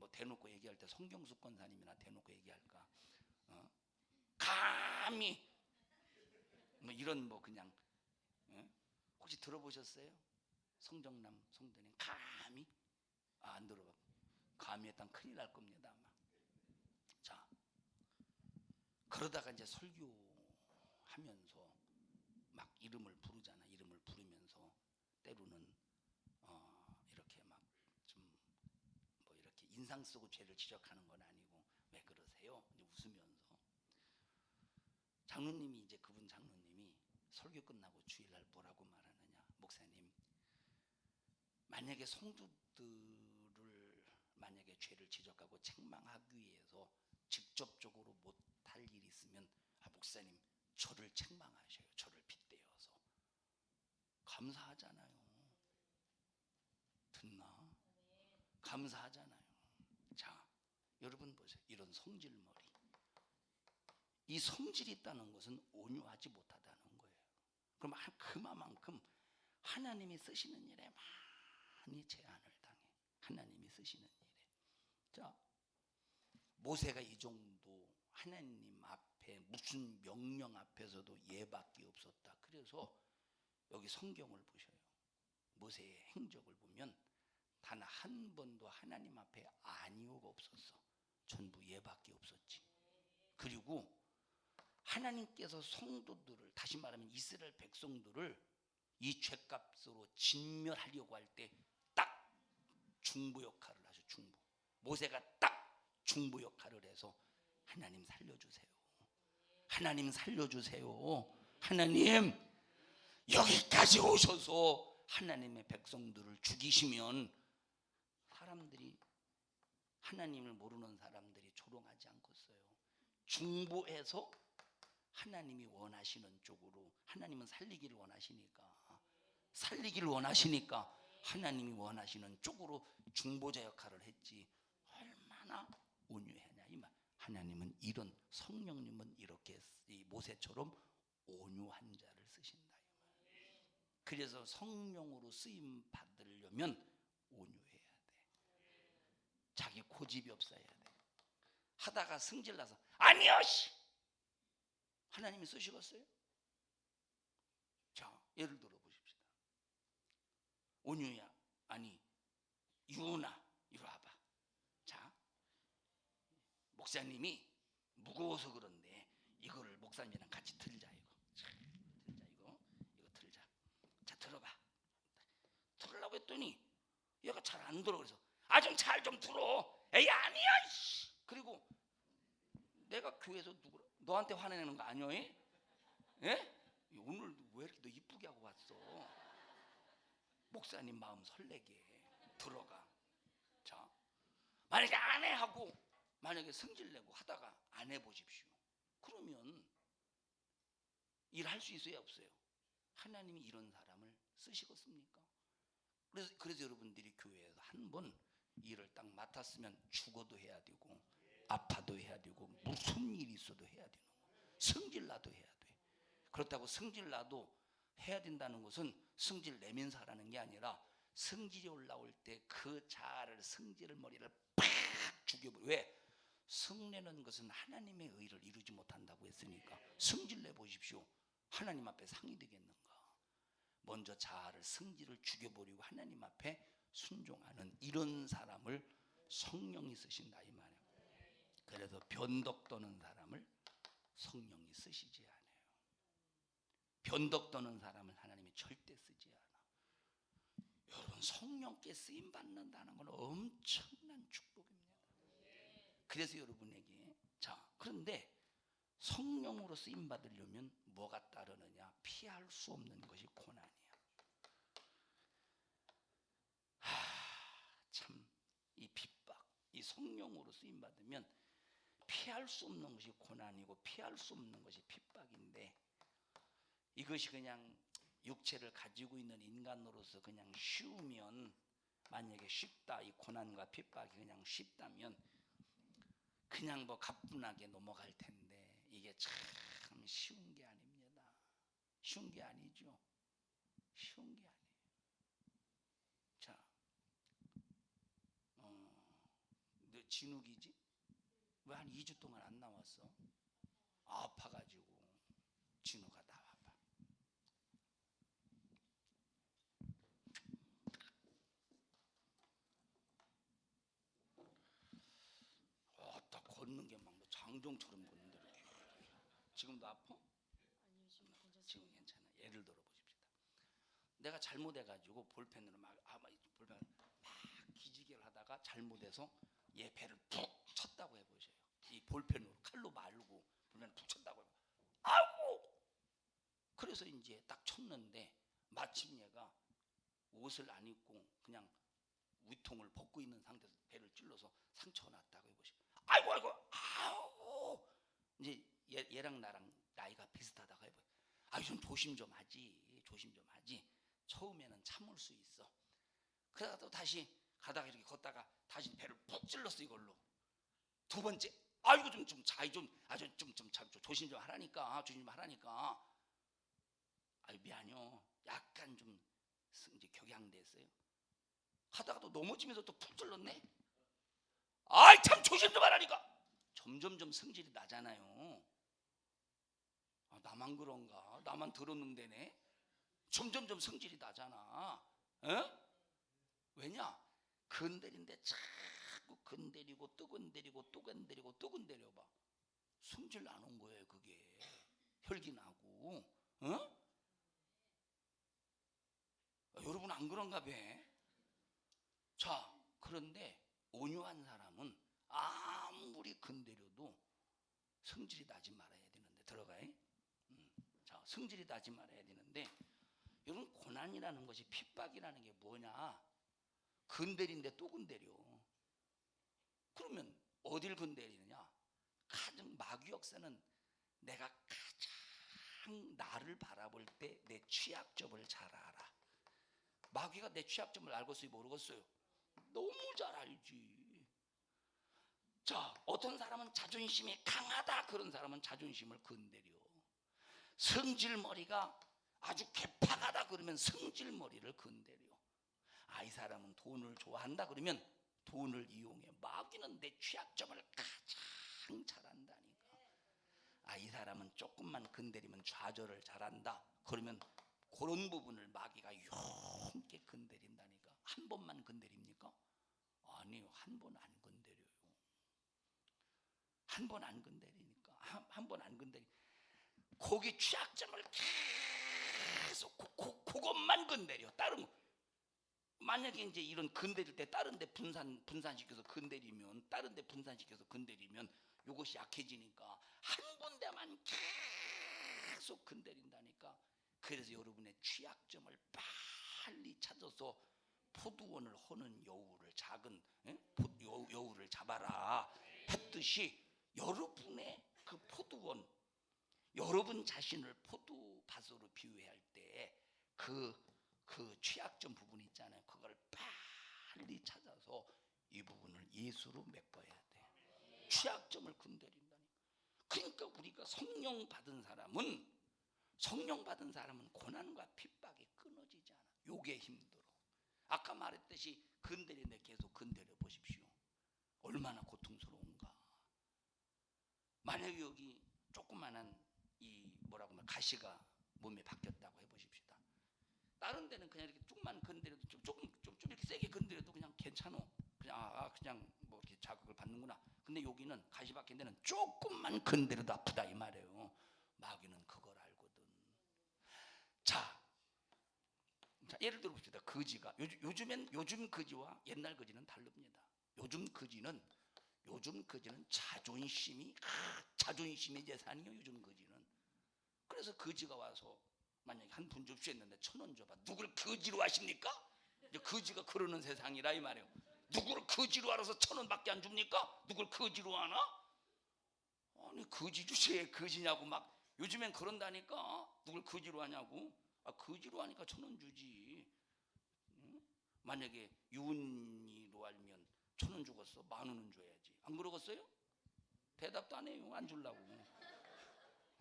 뭐 대놓고 얘기할 때 성경수 권사님이나 대놓고 얘기할까? 감히 뭐 이런 뭐 그냥 혹시 들어보셨어요? 성정남 성도님 감히 안 들어봐. 감히 했다면 큰일 날 겁니다 아마. 자, 그러다가 이제 설교하면서 막 이름을 부르잖아. 이름을 부르면서 때로는 이렇게 막 좀 뭐 이렇게 인상 쓰고 죄를 지적하는 건 아니고 왜 그러세요? 이제 웃으면서 장로님이 이제 그분 장로님이 설교 끝나고 주일날 뭐라고 말하느냐? 목사님, 만약에 성도들을 만약에 죄를 지적하고 책망하기 위해서 직접적으로 못할 일이 있으면 목사님 저를 책망하셔요. 저를 빗대어서. 감사하잖아요. 듣나? 감사하잖아요. 자, 여러분 보세요. 이런 성질머리. 이 성질이 있다는 것은 온유하지 못하다는 거예요. 그럼 그만큼 하나님이 쓰시는 일에 많이 제한을 당해. 하나님이 쓰시는 일에. 자, 모세가 이 정도 하나님 앞에 무슨 명령 앞에서도 예밖에 없었다. 그래서 여기 성경을 보셔요. 모세의 행적을 보면 단 한 번도 하나님 앞에 아니오가 없었어. 전부 예밖에 없었지. 그리고 하나님께서 성도들을, 다시 말하면 이스라엘 백성들을 이 죄값으로 진멸하려고 할 때 딱 중보 역할을 하죠. 중보. 모세가 딱 중보 역할을 해서 하나님 살려주세요. 하나님 살려주세요. 하나님 여기까지 오셔서 하나님의 백성들을 죽이시면 사람들이, 하나님을 모르는 사람들이 조롱하지 않겠어요. 중보해서 하나님이 원하시는 쪽으로, 하나님은 살리기를 원하시니까 하나님이 원하시는 쪽으로 중보자 역할을 했지. 얼마나 온유하냐 이 말. 하나님은 이런, 성령님은 이렇게 이 모세처럼 온유한 자를 쓰신다 이 말. 그래서 성령으로 쓰임 받으려면 온유해야 돼. 자기 고집이 없어야 돼. 하다가 승질나서 아니요 씨, 하나님이 쓰시겠어요? 자, 예를 들어 보십시다. 온유야, 아니 유나 이리 와봐. 자, 목사님이 무거워서 그런데 이거를 목사님이랑 같이 들자. 이거 들자. 자, 들어봐. 들으려고 했더니 얘가 잘 안 들어. 그래서 좀 잘 좀 들어. 에이 아니야. 그리고 내가 교회에서 너한테 화내는 거 아니야? 예? 오늘 왜 이렇게 너 이쁘게 하고 왔어? 목사님 마음 설레게 들어가. 자, 만약에 안 해 하고 만약에 성질내고 하다가 안 해보십시오. 그러면 일할 수 있어요 없어요? 하나님이 이런 사람을 쓰시겠습니까? 그래서 여러분들이 교회에서 한번 일을 딱 맡았으면 죽어도 해야 되고 아파도 해야 되고 무슨 일이 있어도 해야 되는 거예요. 성질나도 해야 돼. 그렇다고 성질나도 해야 된다는 것은 성질 내면서 하라는 게 아니라 성질이 올라올 때 그 자아를, 성질을, 머리를 팍 죽여버려. 왜? 성내는 것은 하나님의 의를 이루지 못한다고 했으니까 성질 내보십시오. 하나님 앞에 상이 되겠는가? 먼저 자아를, 성질을 죽여버리고 하나님 앞에 순종하는 이런 사람을 성령이 쓰신다 이 말이에요. 그래서 변덕 떠는 사람을 성령이 쓰시지 않아요. 변덕 떠는 사람은 하나님이 절대 쓰지 않아. 여러분, 성령께 쓰임 받는다는 건 엄청난 축복입니다. 그래서 여러분에게, 자, 그런데 성령으로 쓰임 받으려면 뭐가 따르느냐? 피할 수 없는 것이 고난이야. 참, 이 핍박, 이 성령으로 쓰임 받으면 피할 수 없는 것이 고난이고 피할 수 없는 것이 핍박인데, 이것이 그냥 육체를 가지고 있는 인간으로서 그냥 쉬우면, 만약에 쉽다, 이 고난과 핍박이 그냥 쉽다면 그냥 뭐 가뿐하게 넘어갈 텐데 이게 참 쉬운 게 아닙니다. 쉬운 게 아니죠. 쉬운 게 아니에요. 자, 왜 진욱이지? 왜 한 2주 동안 안 나왔어? 아파가지고. 진우가 나와봐. 딱 걷는 게 막 장종처럼 걷는데 지금도 아파? 아니요, 지금 괜찮습니다. 지금 괜찮아. 예를 들어 보십시다. 내가 잘못해가지고 볼펜으로 막 볼펜 막 기지개를 하다가 잘못해서 얘 배를 푹 쳤다고 해보세요. 이 볼펜으로 칼로 말고 볼펜을 푹 쳤다고 해봐. 아우! 그래서 이제 딱 쳤는데 마침 얘가 옷을 안 입고 그냥 위통을 벗고 있는 상태에서 배를 찔러서 상처가 났다고 해보시고 아이고 아이고 아우 이제 얘랑 나랑 나이가 비슷하다고 해보세요. 아유 좀 조심 좀 하지 처음에는 참을 수 있어. 그러다가 또 다시 가다가 이렇게 걷다가 다시 배를 푹 찔렀어 이걸로. 두 번째 아이고 좀 자이 좀 조심 좀 하라니까 아유 미안해요 약간 좀 이제 격양됐어요. 하다가 또 넘어지면서 또 푹 찔렀네. 아이 참 조심 좀 하라니까. 점점점 성질이 나잖아요. 나만 그런가? 나만 들었는데네. 점점점 성질이 나잖아. 에? 왜냐? 건드린데 자꾸 건드리고 또 건드리고 또 건드리고 또 건드려봐. 성질 나는 거예요 그게. 혈기 나고. 어? 여러분 안 그런가 봐. 자, 그런데 온유한 사람은 아무리 건드려도 성질이 나지 말아야 되는데 들어가요. 자, 성질이 나지 말아야 되는데 여러분 고난이라는 것이 핍박이라는 게 뭐냐? 건드린데 또 건드려. 그러면 어딜 건드리느냐? 가장 마귀 역사는 내가 가장 나를 바라볼 때 내 취약점을 잘 알아. 마귀가 내 취약점을 알겠어요 모르겠어요? 너무 잘 알지. 자, 어떤 사람은 자존심이 강하다 그런 사람은 자존심을 건드려. 성질머리가 아주 개팍하다 그러면 성질머리를 건드려. 이 사람은 돈을 좋아한다 그러면 돈을 이용해. 마귀는 내 취약점을 가장 잘 안다니까. 이 사람은 조금만 건드리면 좌절을 잘한다 그러면 그런 부분을 마귀가 용케 건드린다니까. 한 번만 건드립니까? 아니요, 한 번 안 건드려요. 한 번 안 건드리니까. 한 번 안 건드리. 거기 취약점을 계속 그것만 건드려. 다른 거. 만약에 이제 이런 건드릴 때 다른 데 분산시켜서 건드리면 이것이 약해지니까 한 군데만 계속 건드린다니까. 그래서 여러분의 취약점을 빨리 찾아서 포도원을 허는 여우를 작은 여우를 잡아라 했듯이 여러분의 그 포도원, 여러분 자신을 포도밭으로 비유할 때 그 취약점 부분 있잖아요. 그걸 빨리 찾아서 이 부분을 예수로 메꿔야 돼. 취약점을 건드린다니까. 그러니까 우리가 성령 받은 사람은 고난과 핍박이 끊어지지 않아. 요게 힘들어. 아까 말했듯이 건드리는데 계속 건드려 보십시오. 얼마나 고통스러운가. 만약에 여기 조그만한 이 가시가 몸에 박혔다고 해보십시다. 다른 데는 그냥 이렇게 조금만 건드려도 좀 이렇게 세게 건드려도 그냥 괜찮아. 그냥 뭐 이렇게 자극을 받는구나. 근데 여기는 가시 박힌 데는 조금만 건드려도 아프다 이 말이에요. 마귀는 그걸 알거든. 자, 예를 들어 봅시다. 거지가 요즘 거지와 옛날 거지는 다릅니다. 요즘 거지는 자존심의 재산이요. 요즘 거지는. 그래서 거지가 와서 만약에 한 분 접수했는데 1,000원 줘봐. 누굴 거지로 하십니까? 이제 거지가 그러는 세상이라 이 말이에요. 누구를 거지로 알아서 1,000원밖에 안 줍니까? 누굴 거지로 하나? 아니 거지 주제에 거지냐고 막 요즘엔 그런다니까. 누굴 거지로 하냐고. 거지로 하니까 1,000원 주지. 응? 만약에 유은이로 알면 1,000원 주겠어? 10,000원은 줘야지. 안 그러겠어요? 대답도 안 해요. 안 주려고.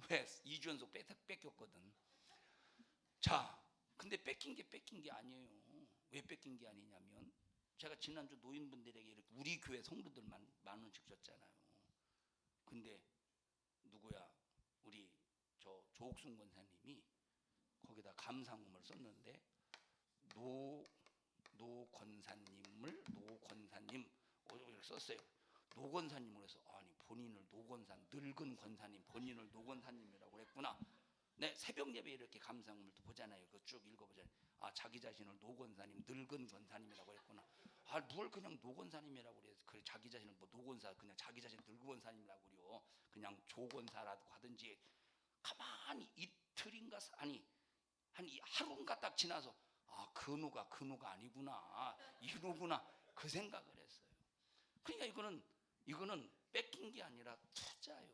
왜? 2주 연속 뺏겼거든. 자, 근데 뺏긴 게 아니에요. 왜 뺏긴 게 아니냐면 제가 지난주 노인분들에게 이렇게 우리 교회 성도들만 10,000원씩 줬잖아요. 근데 누구야? 우리 저 조옥순 권사님이 거기다 감사금을 썼는데 노 권사님 이렇게 썼어요. 노 권사님을 해서 아니 본인을 노 권사 늙은 권사님 본인을 노 권사님이라고 했구나. 네, 새벽 예배 이렇게 감사금을 또 보잖아요. 그 쭉 읽어보잖아요. 아 자기 자신을 노 권사님 늙은 권사님이라고 했구나. 아 뭘 그냥 노 권사님이라고 그래. 그 자기 자신을 뭐 노 권사 그냥 자기 자신 늙은 권사님이라고 그래요. 그냥 조 권사라고 하든지. 가만히 이틀인가 아니 한 하루인가 딱 지나서 아 근우가 아니구나 이누구나 그 생각을 했어요. 그러니까 이거는 뺏긴 게 아니라 투자요.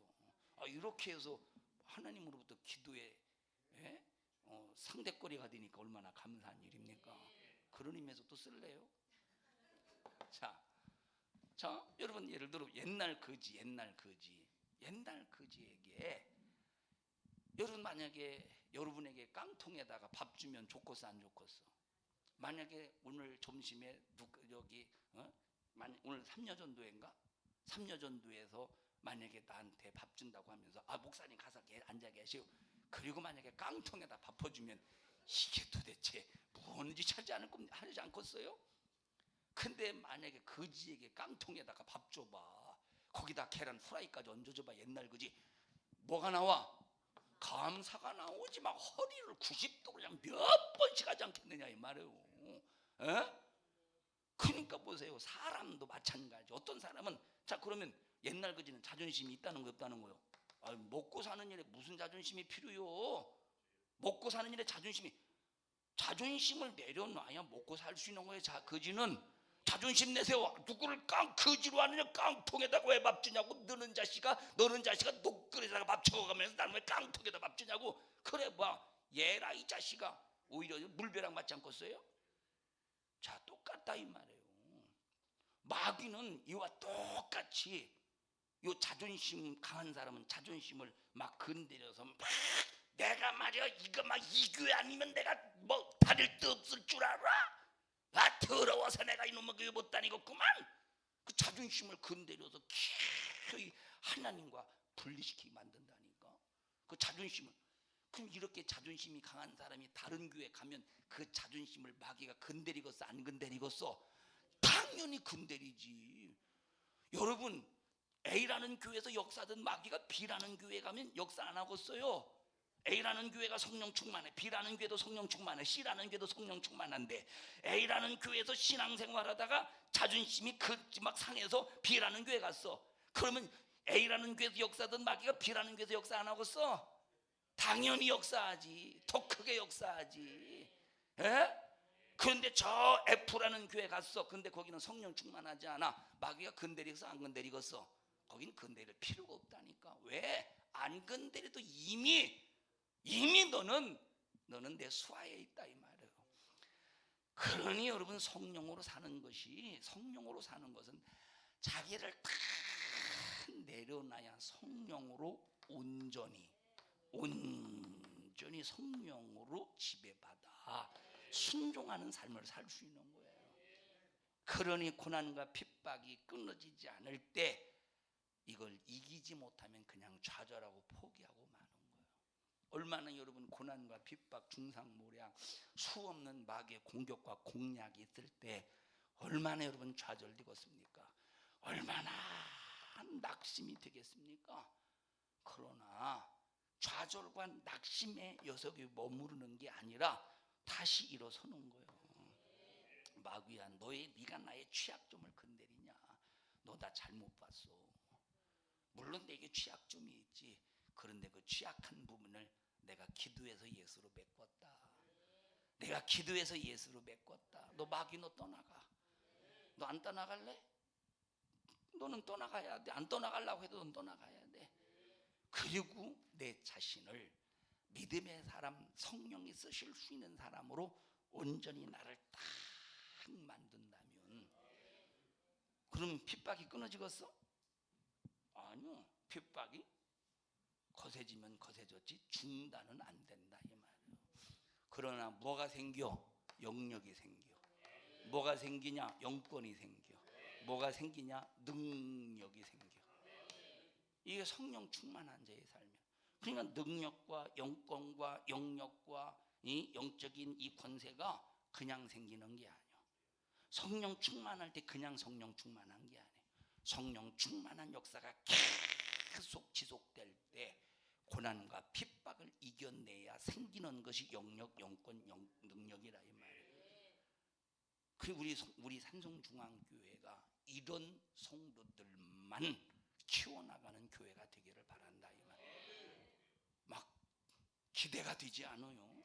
아, 이렇게 해서 하나님으로부터 기도에 상대거리가 되니까 얼마나 감사한 일입니까? 그런 의미에서 또 쓸래요? 자 여러분 예를 들어 옛날 거지에게 여러분 만약에 여러분에게 깡통에다가 밥 주면 좋겠어 안 좋겠어? 만약에 오늘 점심에 오늘 삼여전도회인가? 삼여전도회에서 만약에 나한테 밥 준다고 하면서 아 목사님 가서 앉아 계시오. 그리고 만약에 깡통에다 밥 퍼주면 이게 도대체 뭔지 하지 않겠어요? 근데 만약에 거지에게 깡통에다가 밥 줘봐. 거기다 계란 후라이까지 얹어줘봐. 옛날 거지 뭐가 나와? 감사가 나오지 막 허리를 90도 그냥 몇 번씩 하지 않겠느냐 이 말이에요. 그러니까 보세요. 사람도 마찬가지. 어떤 사람은 자 그러면 옛날 거지는 자존심이 있다는 거 없다는 거요? 아, 먹고 사는 일에 무슨 자존심이 필요요? 먹고 사는 일에 자존심을 내려놔야 먹고 살 수 있는 거예요. 자 거지는 자존심 내세워. 누구를 거지로 하느냐? 깡통에다가 왜 밥 주냐고. 너는 자식아 녹그릇에다가 밥 쳐가면서 나는 왜 깡통에다 밥 주냐고. 그래 봐 얘라 이 자식아. 오히려 물벼락 맞지 않겠어요? 자 똑같다 이 말이에요. 마귀는 이와 똑같이 요 자존심 강한 사람은 자존심을 막 건드려서 막 내가 말이야 이거 막 이 교회 아니면 내가 뭐 다닐 데 없을 줄 알아? 아 더러워서 내가 이놈의 교회 못 다니겠구만. 그 자존심을 건드려서 기어이 하나님과 분리시키게 만든다니까. 그 자존심을. 그럼 이렇게 자존심이 강한 사람이 다른 교회 가면 그 자존심을 마귀가 건드리겠어 안 건드리겠어? 당연히 건드리지. 여러분 A라는 교회에서 역사하던 마귀가 B라는 교회 가면 역사 안 하겠어요? A라는 교회가 성령 충만해. B라는 교회도 성령 충만해. C라는 교회도 성령 충만한데 A라는 교회에서 신앙생활하다가 자존심이 막 상해서 B라는 교회 갔어. 그러면 A라는 교회에서 역사하던 마귀가 B라는 교회에서 역사 안 하겠어? 당연히 역사하지. 더 크게 역사하지. 그런데 저 F라는 교회 갔어. 근데 거기는 성령 충만하지 않아. 마귀가 건드리겠어 안 건드리겠어? 거기는 건드릴 필요가 없다니까. 왜? 안 건드려도 이미 너는 내 수하에 있다 이 말이에요. 그러니 여러분 성령으로 사는 것은 자기를 다 내려놔야 성령으로 온전히 성령으로 지배받아 순종하는 삶을 살 수 있는 거예요. 그러니 고난과 핍박이 끊어지지 않을 때 이걸 이기지 못하면 그냥 좌절하고 포기하고 마는 거예요. 얼마나 여러분 고난과 핍박, 중상모략, 수없는 마귀의 공격과 공략이 있을 때 얼마나 여러분 좌절되겠습니까? 얼마나 낙심이 되겠습니까? 그러나 좌절과 낙심의 녀석이 머무르는 게 아니라 다시 일어서는 거예요. 마귀야 네가 나의 취약점을 건드리냐? 너 나 잘못 봤어. 물론 내게 취약점이 있지. 그런데 그 취약한 부분을 내가 기도해서 예수로 메꿨다. 너 마귀 너 떠나가. 너 안 떠나갈래? 너는 떠나가야 돼. 안 떠나가려고 해도 넌 떠나가야 돼. 그리고 내 자신을 믿음의 사람, 성령이 쓰실 수 있는 사람으로 온전히 나를 딱 만든다면 그럼 핍박이 끊어지겠어? 아니요. 핍박이 거세지면 거세졌지 중단은 안 된다 이 말이에요. 그러나 뭐가 생겨? 영역이 생겨. 뭐가 생기냐? 영권이 생겨. 뭐가 생기냐? 능력이 생겨. 이게 성령 충만한 자의 삶이야. 그러니까 능력과 영권과 영역과 이 영적인 이 권세가 그냥 생기는 게 아니야. 성령 충만할 때 그냥 성령 충만한 게 아니에요. 성령 충만한 역사가 계속 지속될 때 고난과 핍박을 이겨내야 생기는 것이 영역, 영권, 능력이라 이 말이에요. 그 우리 산성중앙교회가 이런 성도들만 키워나가는 교회가 되기를 바란다 이 말이에요. 막 기대가 되지 않아요.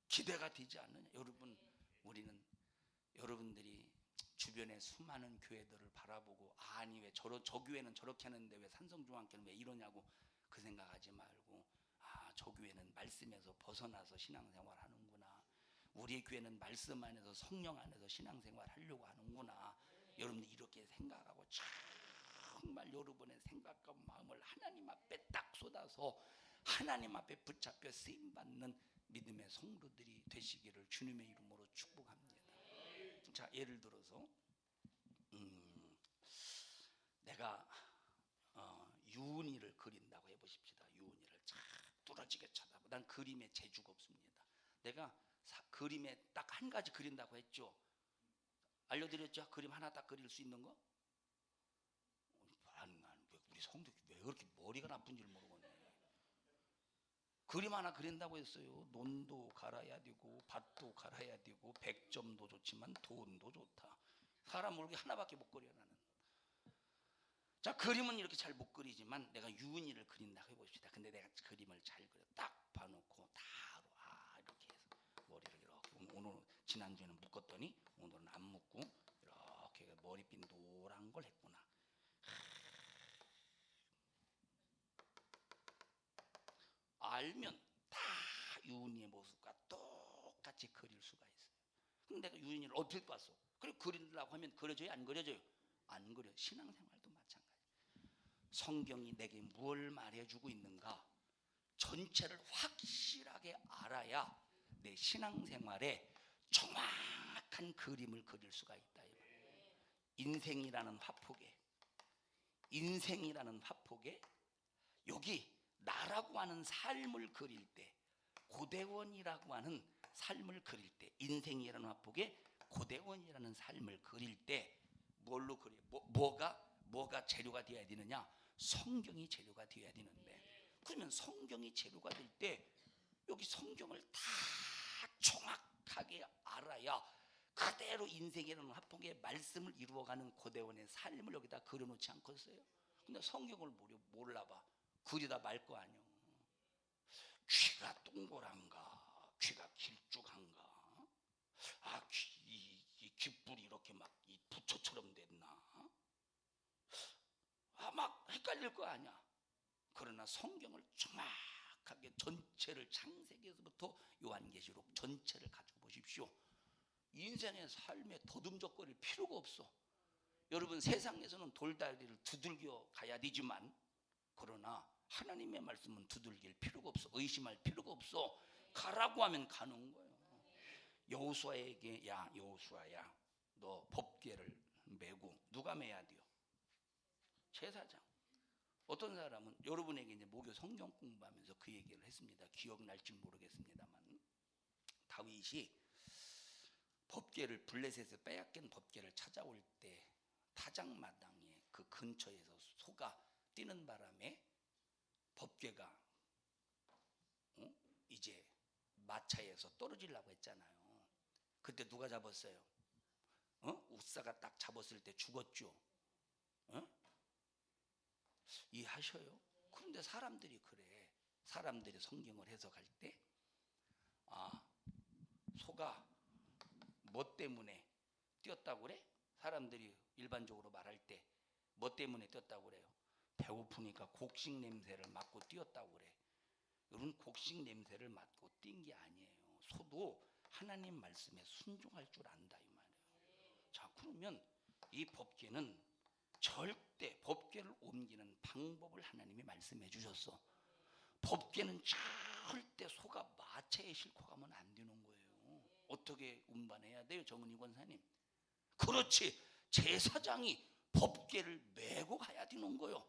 기대가 되지 않느냐? 여러분, 우리는 여러분들이 주변에 수많은 교회들을 바라보고 아니 왜 저 교회는 저렇게 하는데 왜 산성중앙교회는 왜 이러냐고 그 생각하지 말고 저 교회는 말씀에서 벗어나서 신앙생활 하는구나. 우리 교회는 말씀 안에서 성령 안에서 신앙생활 하려고 하는구나. 여러분들 이렇게 생각하고 정말 여러분의 생각과 마음을 하나님 앞에 딱 쏟아서 하나님 앞에 붙잡혀 쓰임받는 믿음의 성도들이 되시기를 주님의 이름으로 축복합니다. 자, 예를 들어서 내가 유은이를 그린다고 해보십시다. 유은이를 쫙 뚫어지게 쳐다보고 난 그림에 재주가 없습니다. 내가 그림에 딱 한 가지 그린다고 했죠. 알려드렸죠? 그림 하나 딱 그릴 수 있는 거? 우리 성도 왜 그렇게 머리가 나쁜지를 모르겠네. 그림 하나 그린다고 했어요. 논도 갈아야 되고 밭도 갈아야 되고 백점도 좋지만 돈도 좋다. 사람 얼굴이 하나밖에 못 그려 나는. 자, 그림은 이렇게 잘 못 그리지만 내가 유은이를 그린다고 해봅시다. 근데 내가 그림을 잘 그려 딱 봐놓고 다 이렇게 해서 머리를 이렇게 오늘 지난주에는 묶었더니 오늘은 안 묶고 이렇게 머리핀 노란 걸 했구나. 알면 다 유은이의 모습과 똑같이 그릴 수가 있어요. 근데 내가 유은이를 어떻게 봤어? 그리고 그리려고 하면 그려져요? 안 그려져요? 안 그려. 신앙생활도 마찬가지. 성경이 내게 뭘 말해주고 있는가? 전체를 확실하게 알아야 내 신앙생활에 정확한 그림을 그릴 수가 있다. 인생이라는 화폭에 여기 나라고 하는 삶을 그릴 때, 고대원이라고 하는 삶을 그릴 때, 인생이라는 화폭에 고대원이라는 삶을 그릴 때 뭘로 그려? 뭐가 재료가 되어야 되느냐? 성경이 재료가 되어야 되는데, 그러면 성경이 재료가 될 때 여기 성경을 다 정확하게 알아야 그대로 인생이라는 화폭의 말씀을 이루어가는 고대원의 삶을 여기다 그려놓지 않겠어요? 근데 성경을 몰라봐. 그리다 말 거 아니요. 귀가 동그란가? 귀가 길쭉한가? 이 귓불이 이렇게 막 이 부처처럼 됐나? 막 헷갈릴 거 아니야. 그러나 성경을 정확하게 전체를 창세기에서부터 요한계시록 전체를 가지고 보십시오. 인생의 삶에 더듬적거릴 필요가 없어. 여러분, 세상에서는 돌다리를 두들겨 가야 되지만 그러나 하나님의 말씀은 두들길 필요가 없어. 의심할 필요가 없어. 가라고 하면 가는 거예요. 여호수아에게 여호수아야 너 법궤를 메고 누가 메야 돼요? 제사장. 어떤 사람은 여러분에게 이제 목요 성경 공부하면서 그 얘기를 했습니다. 기억날지 모르겠습니다만 다윗이 법궤를 블레셋에서 빼앗긴 법궤를 찾아올 때 타작마당에 그 근처에서 소가 뛰는 바람에 법궤가 이제 마차에서 떨어지려고 했잖아요. 그때 누가 잡았어요? 우사가 딱 잡았을 때 죽었죠. 이해하셔요? 그런데 사람들이 그래. 사람들이 성경을 해석할 때 소가 뭐 때문에 뛰었다고 그래? 사람들이 일반적으로 말할 때 뭐 때문에 뛰었다고 그래요? 배고프니까 곡식 냄새를 맡고 뛰었다고 그래. 여러분, 곡식 냄새를 맡고 뛴 게 아니에요. 소도 하나님 말씀에 순종할 줄 안다 이 말이에요. 자, 그러면 이 법궤는 절대 법궤를 옮기는 방법을 하나님이 말씀해 주셨어. 법궤는 절대 소가 마차에 싣고 가면 안 되는 거예요. 어떻게 운반해야 돼요, 정은희 권사님? 그렇지, 제사장이 법궤를 메고 가야 되는 거요.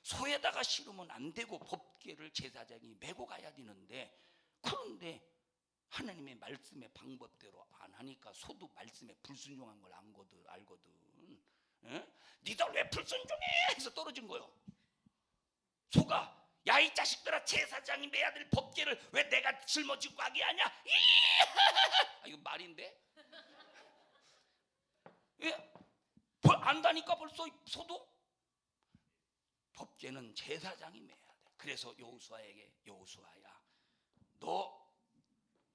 소에다가 실으면 안 되고 법궤를 제사장이 메고 가야 되는데, 그런데 하나님의 말씀의 방법대로 안 하니까 소도 말씀에 불순종한 걸 알거든. 예? 니들 왜 불순종해? 해서 떨어진 거요. 소가 야 이 자식들아, 제사장이 매야 될 법궤를 왜 내가 짊어지고 가게 하냐? 아, 이거 말인데? 예? 안다니까 벌써 소도? 법궤는 제사장이 매야 돼. 그래서 여호수아에게, 여호수아야, 너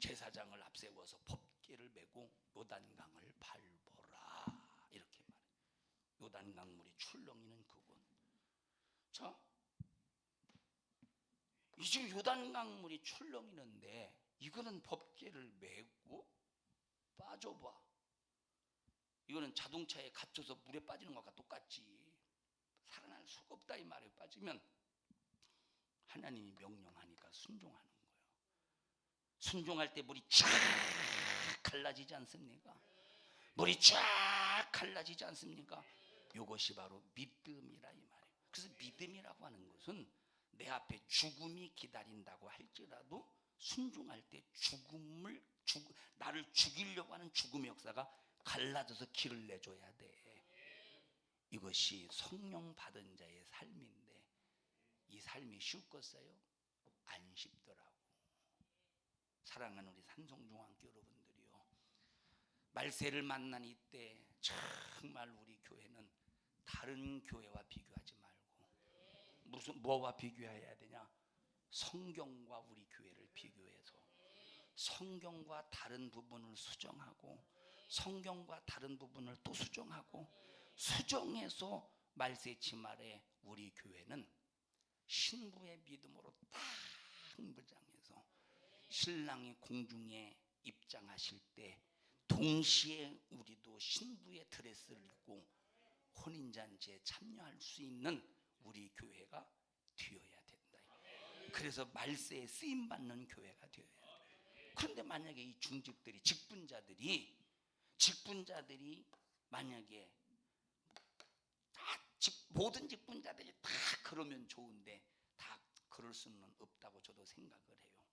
제사장을 앞세워서 법궤를 메고 요단강을 밟아라, 이렇게 말해. 요단강물이 출렁이는 그곳. 자, 이 지금 요단강물이 출렁이는데 이거는 법궤를 메고 빠져봐. 이거는 자동차에 갇혀서 물에 빠지는 것과 똑같지. 살아날 수가 없다 이 말에. 빠지면 하나님이 명령하니까 순종하는 거예요. 순종할 때 물이 쫙 갈라지지 않습니까? 물이 쫙 갈라지지 않습니까? 이것이 바로 믿음이라 이 말이에요. 그래서 믿음이라고 하는 것은 내 앞에 죽음이 기다린다고 할지라도 순종할 때 나를 죽이려고 하는 죽음의 역사가 갈라져서 길을 내줘야 돼. 이것이 성령 받은 자의 삶인데, 이 삶이 쉽겠어요? 안 쉽더라고. 사랑하는 우리 산성중앙교 여러분들이요, 말세를 만난 이때 정말 우리 교회는 다른 교회와 비교하지 말고, 뭐와 비교해야 되냐? 성경과 우리 교회를 비교해서 성경과 다른 부분을 수정하고, 성경과 다른 부분을 또 수정하고, 수정해서 말세치말에 우리 교회는 신부의 믿음으로 딱 무장해서 신랑이 공중에 입장하실 때 동시에 우리도 신부의 드레스를 입고 혼인잔치에 참여할 수 있는 우리 교회가 되어야 된다. 그래서 말세에 쓰임받는 교회가 되어야 돼. 그런데 만약에 이 중직들이, 직분자들이 만약에 모든 직분자들이 다 그러면 좋은데 다 그럴 수는 없다고 저도 생각을 해요.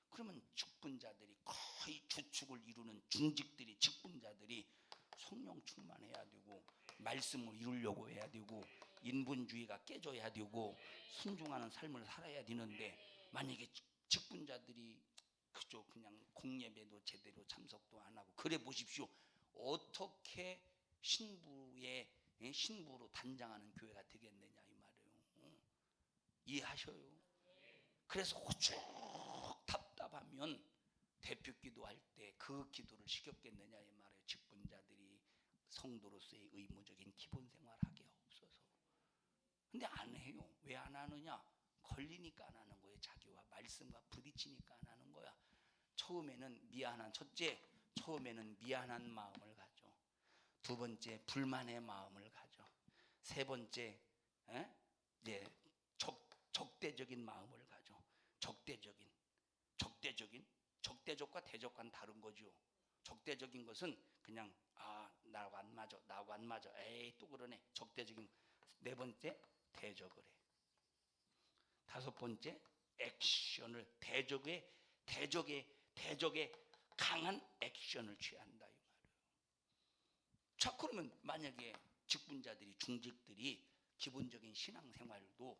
그러면 직분자들이, 거의 주축을 이루는 중직들이, 직분자들이 성령 충만해야 되고, 말씀을 이루려고 해야 되고, 인본주의가 깨져야 되고, 순종하는 삶을 살아야 되는데, 만약에 직분자들이 그저 그냥 공예배도 제대로 참석도 안 하고, 그래 보십시오. 어떻게 신부로 단장하는 교회가 되겠느냐 이 말이에요. 이해하셔요? 그래서 오죽 답답하면 대표 기도할 때 그 기도를 시켰겠느냐 이 말이에요. 직분자들이 성도로서의 의무적인 기본 생활하게 없어서. 근데 안 해요. 왜 안 하느냐? 걸리니까 안 하는 거예요. 자기와 말씀과 부딪히니까 안 하는 거야. 처음에는 미안한 마음을 가져. 두 번째, 불만의 마음을 가져. 세 번째, 적대적인 마음을 가져. 적대적과 대적과는 다른 거죠. 적대적인 것은 그냥 나하고 안 맞아. 에이 또 그러네. 적대적인. 네 번째, 대적을 해. 다섯 번째, 액션을, 대적에 강한 액션을 취한다 이 말이에요. 자, 그러면 만약에 직분자들이, 중직들이 기본적인 신앙생활도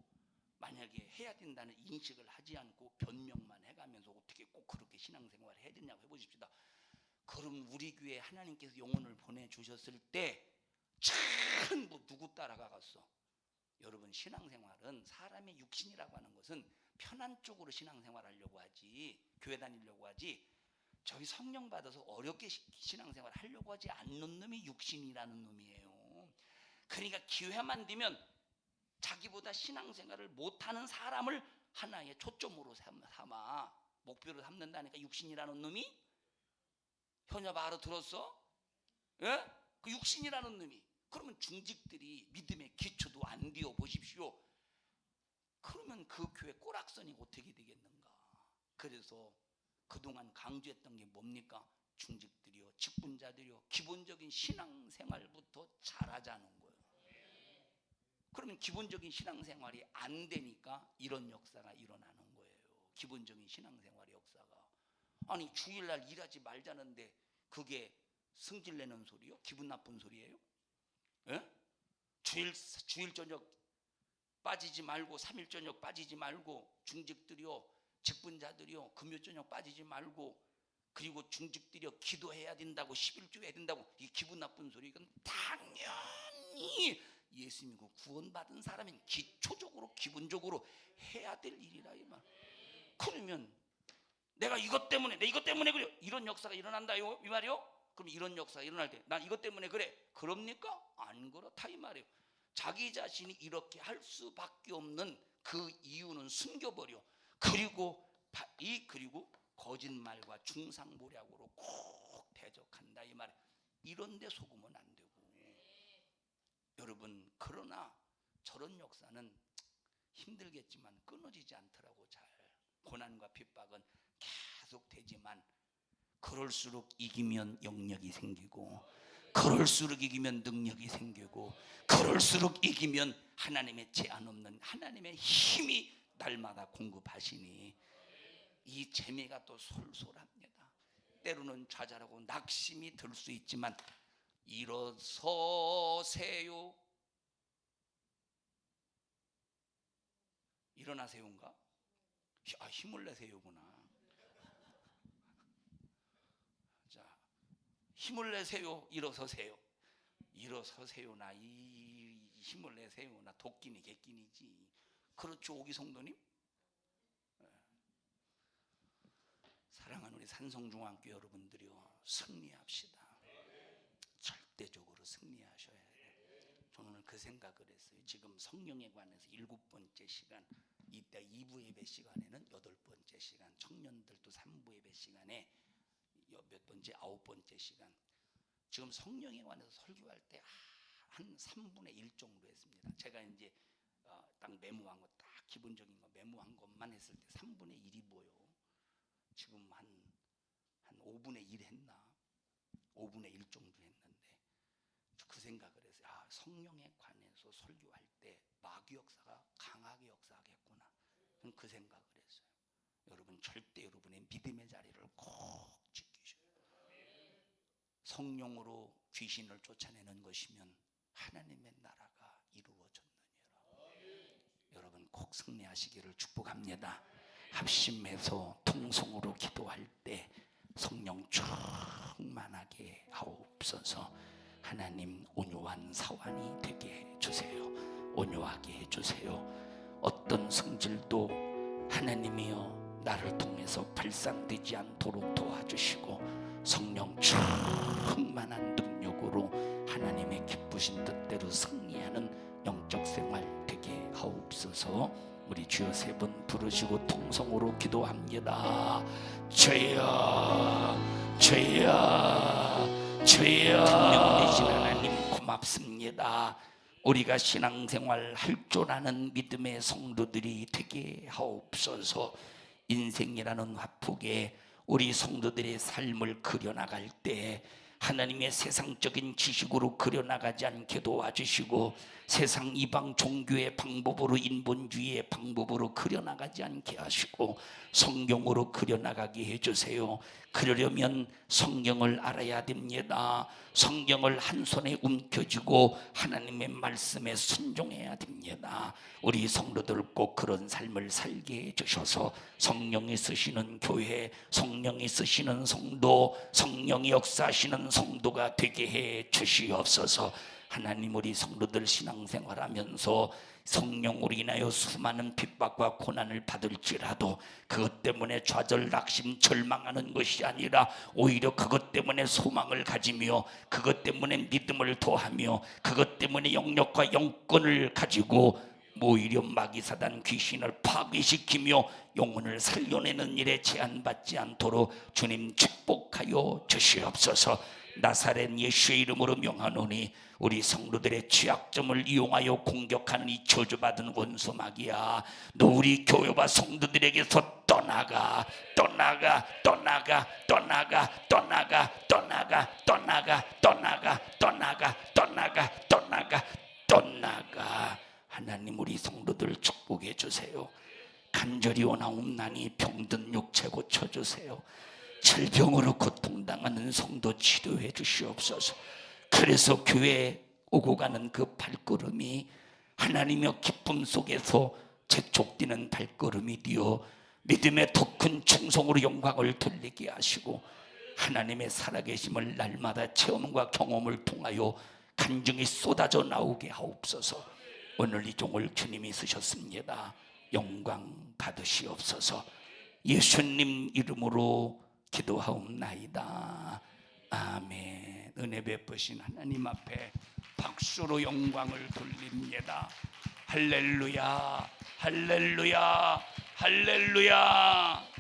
만약에 해야 된다는 인식을 하지 않고 변명만 해가면서 어떻게 꼭 그렇게 신앙생활을 해야 되냐고 해보십시다. 그럼 우리 교회에 하나님께서 영혼을 보내주셨을 때 전부 누구 따라가겠어? 여러분, 신앙생활은, 사람의 육신이라고 하는 것은 편한 쪽으로 신앙생활하려고 하지, 교회 다니려고 하지, 저희 성령 받아서 어렵게 신앙생활 하려고 하지 않는 놈이 육신이라는 놈이에요. 그러니까 기회만 되면 자기보다 신앙생활을 못하는 사람을 하나의 초점으로 삼아 목표로 삼는다니까. 육신이라는 놈이, 현엽 알아들었어? 예? 그 육신이라는 놈이. 그러면 중직들이 믿음의 기초도 안 되어 보십시오. 그러면 그 교회 꼬락선이 어떻게 되겠는가? 그래서 그동안 강조했던 게 뭡니까? 중직들이요, 직분자들이요, 기본적인 신앙생활부터 잘하자는 거예요. 그러면 기본적인 신앙생활이 안 되니까 이런 역사가 일어나는 거예요. 기본적인 신앙생활의 역사가. 아니 주일날 일하지 말자는데 그게 승질내는 소리요? 기분 나쁜 소리예요? 예? 주일 저녁 빠지지 말고, 3일 저녁 빠지지 말고, 중직들이요, 직분자들이요, 금요 저녁 빠지지 말고, 그리고 중직들이요, 기도해야 된다고, 11조 해야 된다고, 이게 기분 나쁜 소리? 이건 당연히 예수 믿고 구원받은 사람은 기초적으로 기본적으로 해야 될 일이라 이 말. 그러면 내가 이것 때문에 그래, 이런 역사가 일어난다 이 말이요? 그럼 이런 역사가 일어날 때 난 이것 때문에 그래, 그럽니까? 안 그렇다 이 말이에요. 자기 자신이 이렇게 할 수밖에 없는 그 이유는 숨겨버려. 그리고 거짓말과 중상모략으로 꼭 대적한다 이 말이에요. 이런데 속으면 안 되고. 여러분, 그러나 저런 역사는 힘들겠지만 끊어지지 않더라고. 잘 고난과 핍박은 계속 되지만, 그럴수록 이기면 영역이 생기고, 그럴수록 이기면 능력이 생기고, 그럴수록 이기면 하나님의 제한 없는 하나님의 힘이 날마다 공급하시니 이 재미가 또 솔솔합니다. 때로는 좌절하고 낙심이 들 수 있지만 일어서세요. 일어나세요인가? 힘을 내세요구나. 자, 힘을 내세요. 일어서세요. 일어서세요나 이 힘을 내세요나 도끼니 개끼니지. 그렇죠, 오기 성도님? 사랑하는 우리 산성중앙교 여러분들이요, 승리합시다. 절대적으로 승리하셔야 돼요. 저는 오늘 그 생각을 했어요. 지금 성령에 관해서 7번째 시간, 이따 2부 예배 시간에는 8번째 시간, 청년들도 3부 예배 시간에 몇 번째, 9번째 시간. 지금 성령에 관해서 설교할 때 한 3분의 1 정도 했습니다. 제가 이제 딱 메모한 거, 딱 기본적인 거 메모한 것만 했을 때 3분의 1이 뭐요? 지금 한 5분의 1 했나? 5분의 1 정도 했는데, 그 생각을 해서 성령에 관해서 설교할 때 마귀 역사가 강하게 역사하겠구나. 그 생각을 했어요. 여러분, 절대 여러분의 믿음의 자리를 꼭 지키셔야 돼요. 성령으로 귀신을 쫓아내는 것이면 하나님의 나라가 이루어졌느니라. 여러분 꼭 승리하시기를 축복합니다. 합심해서 통성으로 기도할 때 성령 충만하게 하옵소서. 하나님, 온유한 사완이 되게 해주세요. 온유하게 해주세요. 어떤 성질도 하나님이여 나를 통해서 발산되지 않도록 도와주시고, 성령 충만한 능력으로 하나님의 기쁘신 뜻대로 승리하는 영적 생활 되게 하옵소서. 우리 주여 3번 부르시고 통성으로 기도합니다. 주여, 주여, 주여. 성령 되신 하나님 고맙습니다. 우리가 신앙생활 할 줄 아는 믿음의 성도들이 되게 하옵소서. 인생이라는 화폭에 우리 성도들의 삶을 그려나갈 때 하나님의 세상적인 지식으로 그려나가지 않게 도와주시고, 세상 이방 종교의 방법으로, 인본주의의 방법으로 그려나가지 않게 하시고 성경으로 그려나가게 해주세요. 그러려면 성경을 알아야 됩니다. 성경을 한 손에 움켜쥐고 하나님의 말씀에 순종해야 됩니다. 우리 성도들 꼭 그런 삶을 살게 해주셔서 성령이 쓰시는 교회, 성령이 쓰시는 성도, 성령이 역사하시는 성도가 되게 해 주시옵소서. 하나님, 우리 성도들 신앙생활하면서 성령으로 인하여 수많은 핍박과 고난을 받을지라도 그것 때문에 좌절, 낙심, 절망하는 것이 아니라 오히려 그것 때문에 소망을 가지며, 그것 때문에 믿음을 더하며, 그것 때문에 영역과 영권을 가지고 오히려 마귀사단 귀신을 파괴시키며 영혼을 살려내는 일에 제한받지 않도록 주님 축복하여 주시옵소서. 나사렛 예수의 이름으로 명하노니 우리 성도들의 취약점을 이용하여 공격하는 이 저주받은 원수 마귀야, 너 우리 교회와 성도들에게서 떠나가 떠나가 떠나가 떠나가 떠나가 떠나가 떠나가 떠나가 떠나가 떠나가 떠나가 떠나가. 하나님 우리 성도들 축복해 주세요. 간절히 원하옵나니 병든 육체 고쳐주세요. 질병으로 고통당하는 성도 치료해 주시옵소서. 그래서 교회에 오고 가는 그 발걸음이 하나님의 기쁨 속에서 재촉되는 발걸음이 되어 믿음의 더 큰 충성으로 영광을 돌리게 하시고 하나님의 살아계심을 날마다 체험과 경험을 통하여 간증이 쏟아져 나오게 하옵소서. 오늘 이 종을 주님이 쓰셨습니다. 영광 받으시옵소서. 예수님 이름으로 기도하옵나이다. 아멘. 은혜 베푸신 하나님 앞에 박수로 영광을 돌립니다. 할렐루야, 할렐루야, 할렐루야.